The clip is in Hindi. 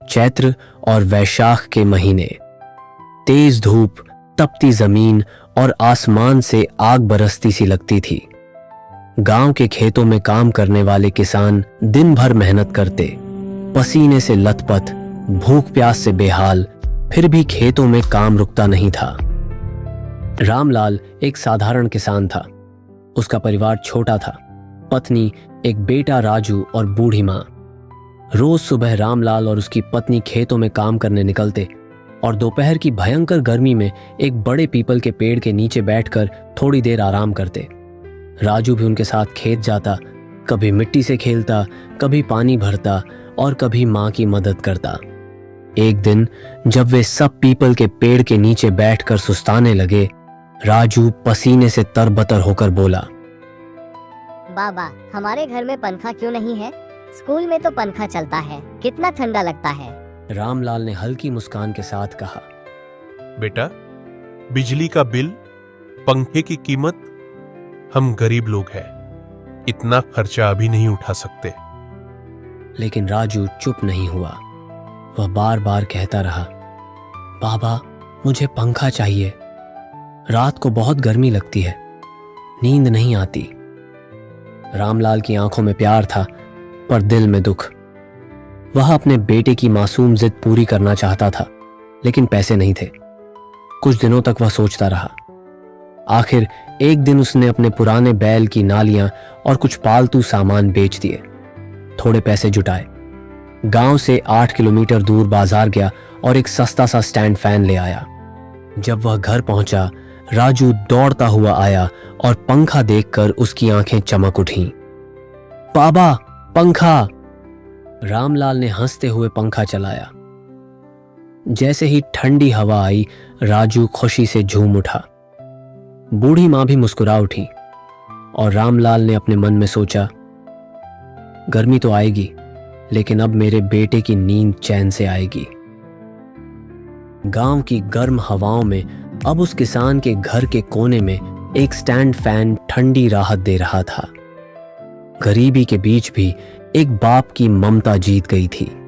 चैत्र और वैशाख के महीने, तेज धूप, तपती जमीन और आसमान से आग बरसती सी लगती थी। गांव के खेतों में काम करने वाले किसान दिन भर मेहनत करते, पसीने से लथपथ, भूख प्यास से बेहाल, फिर भी खेतों में काम रुकता नहीं था। रामलाल एक साधारण किसान था। उसका परिवार छोटा था, पत्नी, एक बेटा राजू और बूढ़ी माँ। रोज सुबह रामलाल और उसकी पत्नी खेतों में काम करने निकलते और दोपहर की भयंकर गर्मी में एक बड़े पीपल के पेड़ के नीचे बैठकर थोड़ी देर आराम करते। राजू भी उनके साथ खेत जाता, कभी मिट्टी से खेलता, कभी पानी भरता और कभी माँ की मदद करता। एक दिन जब वे सब पीपल के पेड़ के नीचे बैठकर सुस्ताने लगे, राजू पसीने से तरबतर होकर बोला, बाबा, हमारे घर में पंखा क्यों नहीं है? स्कूल में तो पंखा चलता है, कितना ठंडा लगता है। रामलाल ने हल्की मुस्कान के साथ कहा, बेटा, बिजली का बिल, पंखे की कीमत, हम गरीब लोग हैं, इतना खर्चा अभी नहीं उठा सकते। लेकिन राजू चुप नहीं हुआ। वह बार बार कहता रहा, बाबा, मुझे पंखा चाहिए। रात को बहुत गर्मी लगती है, नींद नहीं आती। रामलाल की आंखों में प्यार था, पर दिल में दुख। वह अपने बेटे की मासूम जिद पूरी करना चाहता था, लेकिन पैसे नहीं थे। कुछ दिनों तक वह सोचता रहा। आखिर एक दिन उसने अपने पुराने बैल की नालियां और कुछ पालतू सामान बेच दिए। थोड़े पैसे जुटाए, गांव से 8 किलोमीटर दूर बाजार गया और एक सस्ता सा स्टैंड फैन ले आया। जब वह घर पहुंचा, राजू दौड़ता हुआ आया और पंखा देखकर उसकी आंखें चमक उठीं। बाबा, पंखा! रामलाल ने हंसते हुए पंखा चलाया। जैसे ही ठंडी हवा आई, राजू खुशी से झूम उठा। बूढ़ी मां भी मुस्कुरा उठी और रामलाल ने अपने मन में सोचा, गर्मी तो आएगी, लेकिन अब मेरे बेटे की नींद चैन से आएगी। गांव की गर्म हवाओं में अब उस किसान के घर के कोने में एक स्टैंड फैन ठंडी राहत दे रहा था। गरीबी के बीच भी एक बाप की ममता जीत गई थी।